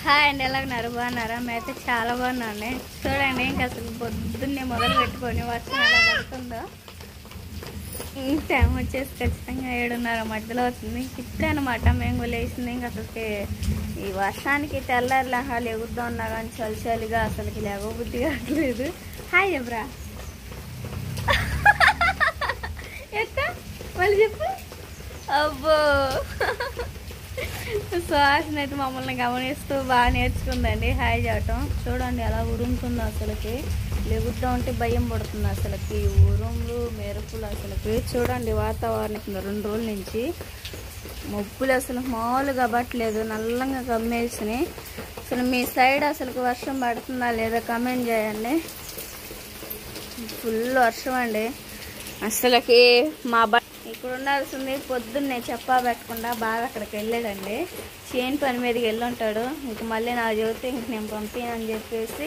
Hi అండి, ఎలా ఉన్నారు? బాగున్నారా? మేమైతే చాలా బాగున్నాండి. చూడండి, ఇంకా అసలు పొద్దున్నే మొదలు పెట్టుకొని వర్షం ఎలా పడుతుందో. టైం వచ్చేసి ఖచ్చితంగా 7:30 మధ్యలో అవుతుంది. ఇప్పుడే అనమాట మేము లేచింది. ఇంకా అసలుకి ఈ వర్షానికి తెల్లారిలాగా లేగుద్దాం ఉన్నా కానీ చలి చలిగా అసలుకి లేవబుద్ధి కావట్లేదు. హాయ్ చెప్పరా, ఎక్క మళ్ళీ చెప్పు. అబ్బో, సుహాసిని అయితే మమ్మల్ని గమనిస్తూ బాగా నేర్చుకుందండి హాయ్ చెప్పటం. చూడండి ఎలా ఉరుముతుందో, అసలుకి లేగుద్దాం ఉంటే భయం పడుతుంది. అసలుకి ఉరుములు మెరుపులు అసలుకి చూడండి. వాతావరణం 2 రోజుల నుంచి మబ్బులు అసలు మామూలుగా పట్టలేదు, నల్లంగా కమ్మేసినాయి. అసలు మీ సైడ్ అసలుకి వర్షం పడుతుందా లేదా కమెంట్ చేయండి. ఫుల్ వర్షం అండి. అసలుకి మా ఇక్కడ ఉండాల్సింది పొద్దున్నే చెప్పా పెట్టకుండా బాగా అక్కడికి వెళ్ళాడండి. చేను పని మీదకి వెళ్ళి ఉంటాడు. ఇంక మళ్ళీ నాకు చెబితే ఇంక నేను పంపినని చెప్పేసి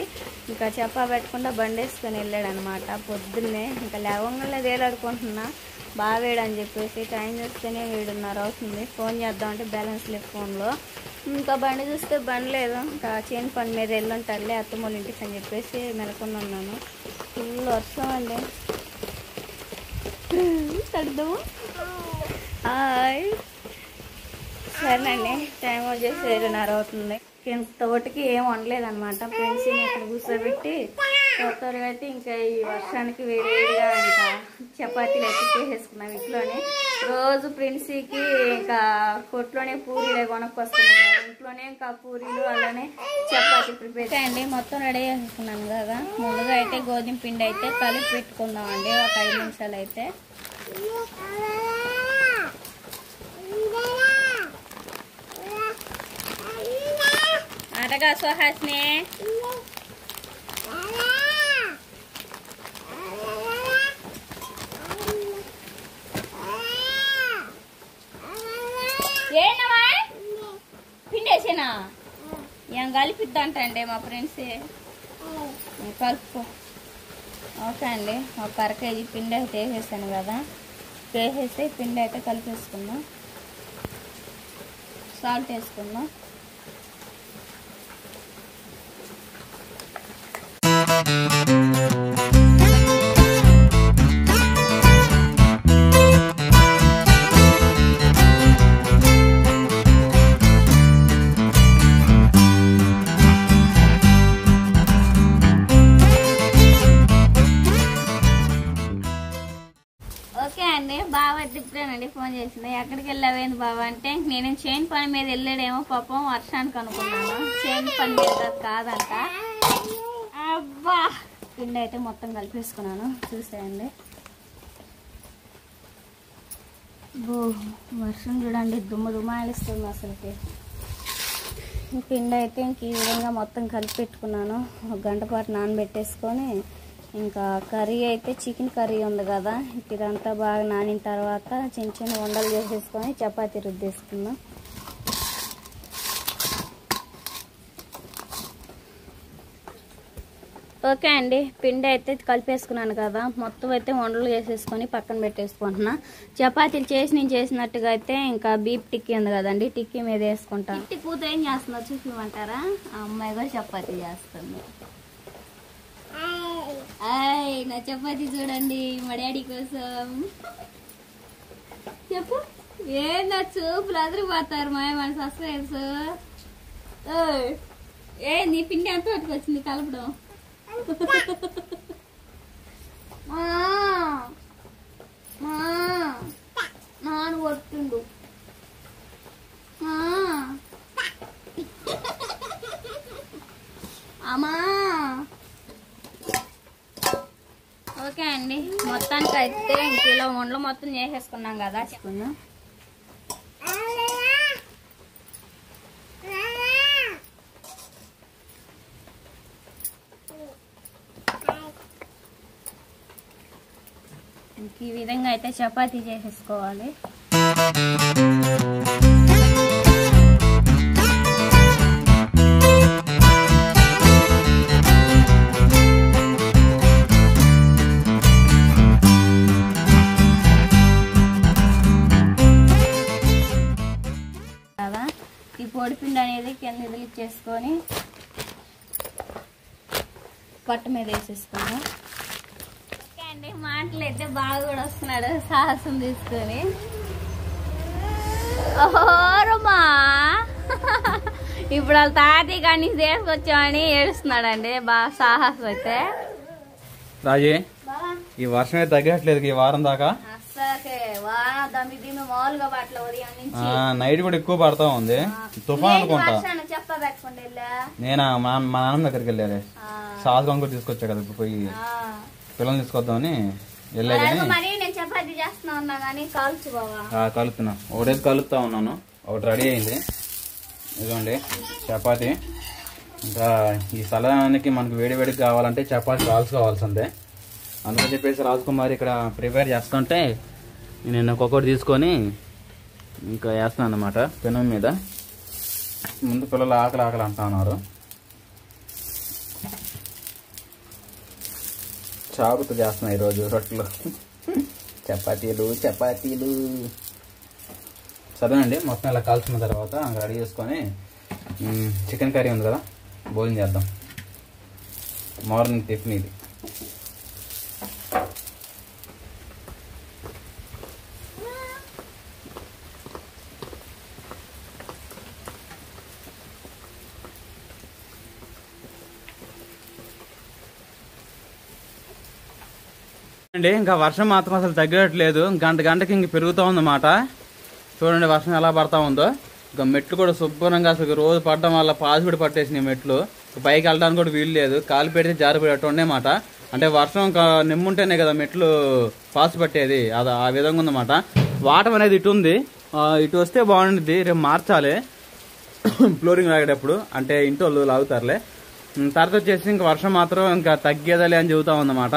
ఇంకా చెప్పా పెట్టకుండా బండి వేసుకొని వెళ్ళాడు అనమాట పొద్దున్నే. ఇంకా లేవంగానే వేలాడుకుంటున్నా బాగా వేడని చెప్పేసి టైం చూస్తేనే 7:30 అవుతుంది. ఫోన్ చేద్దామంటే బ్యాలెన్స్ లేదు ఫోన్లో. ఇంకా బండి చూస్తే బండి లేదు. ఇంకా చేను పని మీద వెళ్ళి ఉంటాడులే అత్తమ్మోళ్ళ ఇంటికి అని చెప్పేసి మెలకొని ఉన్నాను. ఫుల్ వర్షం అండి. తడదాము. హాయ్, సరేనండి. టైం వచ్చేసి 7:30 అవుతుంది. తోటకి ఏం వండలేదన్నమాట. ఫ్రెండ్స్ని ఇక్కడ కూర్చోబెట్టి త్వరగా అయితే ఇంకా ఈ వర్షానికి వేడిగా ఇంకా చపాతీలు అయితే చేసేసుకున్నాం ఇంట్లోనే. రోజు ఫ్రెండ్స్కి ఇంకా కొట్లోనే పూరీలు కొనుక్కొస్తున్నాం కదా, ఇంట్లోనే ఇంకా పూరీలు అలానే చపాతీ ప్రిపేర్ చేయండి. మొత్తం రెడీ చేసుకున్నాను కదా. ముందుగా అయితే గోధుమ పిండి అయితే కలిపి పెట్టుకుందామండి ఒక 5 నిమిషాలు అయితే. అరగా సుహాసిని ఏనమ్మా పిండేసేనా? ఏం కలిపిద్దంటండి మా ఫ్రెండ్స్. కలుపు. ఓకే అండి, ఒక 1/2 kg పిండి అయితే వేసేసాను కదా. వేసేసి పిండి అయితే కలిపేసుకుందాం. సాల్ట్ వేసుకుందాం. ఓకే అండి, బావ ఇప్పుడేనండి ఫోన్ చేసింది. ఎక్కడికి వెళ్ళావేంది బావ అంటే, నేను చేను పని మీద వెళ్ళాడేమో పాపం వర్షానికి అనుకున్నాను. చేను పని మీద కాదంట. అబ్బా, పిండి అయితే మొత్తం కలిపేసుకున్నాను చూసేయండి. వర్షం చూడండి దుమ్మాలిస్తుంది అసలుకి. పిండి అయితే ఇంక ఈ విధంగా మొత్తం కలిపి పెట్టుకున్నాను. 1 గంట పాటు నానబెట్టేసుకొని ఇంకా కర్రీ అయితే చికెన్ కర్రీ ఉంది కదా, ఇదంతా బాగా నానిన తర్వాత చిన్న చిన్న ఉండలు చేసేసుకొని చపాతీ రుద్దేసుకుందాం. ఓకే అండి, పిండి అయితే కలిపేసుకున్నాను కదా. మొత్తం అయితే ఉండలు చేసేసుకొని పక్కన పెట్టేసుకుంటున్నా. చపాతీలు నేను చేసినట్టుగా అయితే ఇంకా బీప్ టిక్కీ ఉంది కదండి, టిక్కీ మీద వేసుకుంటాను. టిక్కీ కూతురు ఏం చేస్తుందో చూపిమంటారా? ఆ అమ్మాయి కూడా చపాతీ చేస్తుంది. నా చపాతీ చూడండి మా డాడీ కోసం. చెప్పు, ఏందా చూపులు అదిరిపోతారు మా మన సబ్స్క్రైబర్స్. నీ పిండి ఎంత పట్టుకొచ్చింది కలపడం? నాన్న కొట్టిండు. అమ్మా. ఓకే అండి, మొత్తానికి అయితే కిలో వండలు మొత్తం చేసేసుకున్నాం కదా. చెప్పుకుందాం. ఈ విధంగా అయితే చపాతీ చేసేసుకోవాలి. పొడిపిండి అనేది కింద ఇదిలిచ్చేసుకొని వేసుకొని పట్ట మీద వేసేసుకున్నాను. ఓకే అండి, మాటలు అయితే బాగా కూడా వస్తున్నాడు సాహసం తీసుకొని. ఓహోరమ్మా ఇప్పుడు వాళ్ళ తాతయ్య కానీ తీసుకొచ్చామని ఏడుస్తున్నాడండి బాగా సాహసం అయితే. రాజీ, ఈ వర్షం అయితే తగ్గట్లేదు ఈ వారం దాకా. నైట్ కూడా ఎక్కువ పడతా ఉంది, తుఫాన్ అనుకుంటా. నేనా మా నాన్న దగ్గరికి వెళ్ళాలి, సాధకం కూడా తీసుకొచ్చా కదా ఇప్పుడు పోయి పిల్లల్ని తీసుకొద్దామని వెళ్ళా. కలుపుతున్నా, ఒకటైతే కలుపుతా ఉన్నాను, ఒకటి రెడీ అయింది. ఇదిగోండి చపాతి. ఇంకా ఈ స్థలానికి మనకు వేడివేడికి కావాలంటే చపాతి కావాల్సిందే. అందుకని చెప్పేసి రాజకుమారి ఇక్కడ ప్రిపేర్ చేస్తుంటే నేను ఒక్కొక్కటి తీసుకొని ఇంకా వేస్తున్నాను అన్నమాట పెనం మీద. ముందు పిల్లలు ఆకలి అంటా ఉన్నారు. చాకుతో చేస్తున్నా ఈరోజు రొట్టెలు, చపాతీలు. చదవండి మొత్తం ఇలా కాల్చుకున్న తర్వాత రెడీ చేసుకొని చికెన్ కర్రీ ఉంది కదా, భోజనం చేద్దాం. మార్నింగ్ టిఫిన్ ఇది. అండి ఇంకా వర్షం మాత్రం అసలు తగ్గట్లేదు, గంటకి ఇంక పెరుగుతూ ఉందన్నమాట. చూడండి వర్షం ఎలా పడతా ఉందో. ఇంకా మెట్లు కూడా శుభ్రంగా అసలు రోజు పడడం వల్ల పాసిపడి పట్టేసినాయి మెట్లు. పైకి వెళ్ళడానికి కూడా వీలు లేదు, కాలు పెడితే జారిపడేట్టు ఉండేమాట. అంటే వర్షం ఇంకా నిమ్ముంటేనే కదా మెట్లు పాసి పట్టేది, అది ఆ విధంగా ఉందన్నమాట. వాటర్ అనేది ఇటు ఉంది, ఇటు వస్తే బాగుంటుంది. రేపు మార్చాలి ఫ్లోరింగ్ లాగేటప్పుడు, అంటే ఇంటి వాళ్ళు లాగుతారులే. తర్వాత వచ్చేసి ఇంకా వర్షం మాత్రం ఇంకా తగ్గేదలే అని చెబుతా ఉందన్నమాట.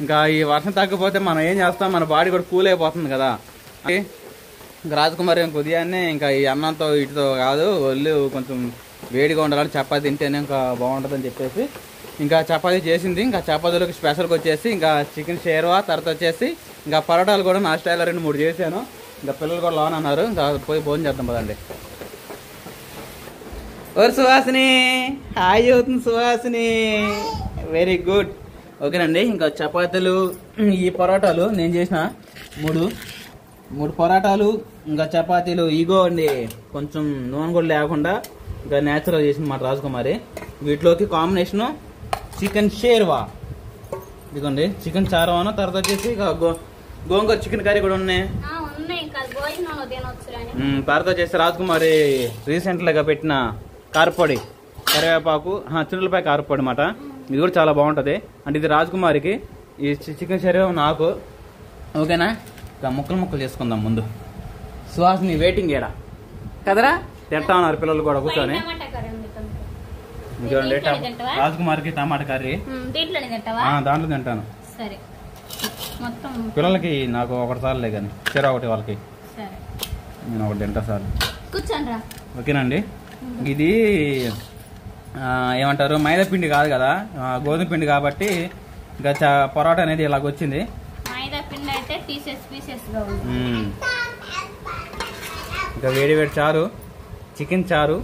ఇంకా ఈ వర్షం తగ్గకపోతే మనం ఏం చేస్తాం, మన బాడీ కూడా కూల్ అయిపోతుంది కదా. ఇంకా రాజకుమారి ఉదయాన్నే ఇంకా ఈ అన్నంతో ఇటుతో కాదు, ఒళ్ళు కొంచెం వేడిగా ఉండాలని చపాతీ తింటేనే ఇంకా బాగుంటుందని చెప్పేసి ఇంకా చపాతీ చేసింది. ఇంకా చపాతీలోకి స్పెషల్గా వచ్చేసి ఇంకా చికెన్ షేర్వా, తర్వాత వచ్చేసి ఇంకా పరోటాలు కూడా నా స్టైల్లో 2-3 చేశాను. ఇంకా పిల్లలు కూడా లోన్ అన్నారు, ఇంకా పోయి భోజనం చేద్దాం పదండి. ఓరు సుహాసిని, హాయ్ అవుతుంది సుహాసిని, వెరీ గుడ్. ఓకేనండి, ఇంకా చపాతీలు, ఈ పరోటాలు నేను చేసిన 3 పరోటాలు, ఇంకా చపాతీలు. ఇగో అండి కొంచెం నూనె కూడా లేకుండా ఇంకా న్యాచురల్ చేసింది మాట రాజకుమారి. వీటిలోకి కాంబినేషను చికెన్ షేర్వా, ఇదిగోండి చికెన్ చార్వాను. తర్వాత వచ్చేసి గోంగూర చికెన్ కర్రీ కూడా ఉన్నాయి. తర్వాత వచ్చేసి రాజకుమారి రీసెంట్గా పెట్టిన కారపొడి, కరివేపాకు, చిన్నపాయ కారపొడి మాట. ఇది కూడా చాలా బాగుంటుంది. అంటే ఇది రాజకుమారికి, ఈ చికెన్ షేర్వా నాకు. ఓకేనా, ఇంకా ముక్కలు చేసుకుందాం ముందు. సుహాసిని వెయిటింగ్ ఏడా కదరా, తింటా ఉన్నారు పిల్లలు కూడా కూర్చొని. ఇంకోండి రాజకుమారికి టమాటా కర్రీ, దాంట్లో తింటాను. పిల్లలకి నాకు ఒకటిసార్లే కానీ చెర ఒకటి, వాళ్ళకి నేను ఒకటి తింటా సార్. ఓకేనండి, ఇది ఏమంటారు మైదా పిండి కాదు కదా, గోధుమ పిండి కాబట్టి ఇంకా పరోటా అనేది ఇలాగొచ్చింది. ఇంకా వేడి చారు, చికెన్ చారు.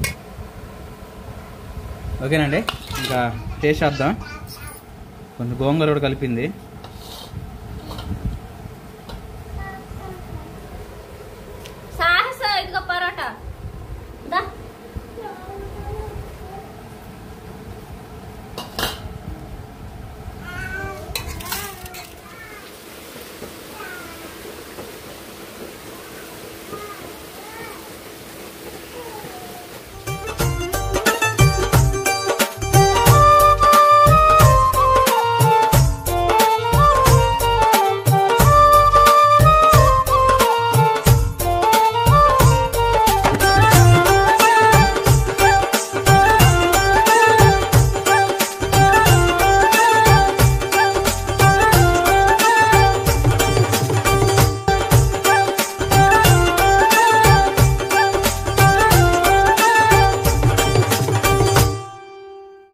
ఓకేనండి, ఇంకా టేస్ట్ చేద్దాం. కొంచెం గోంగూర కూడా కలిపింది.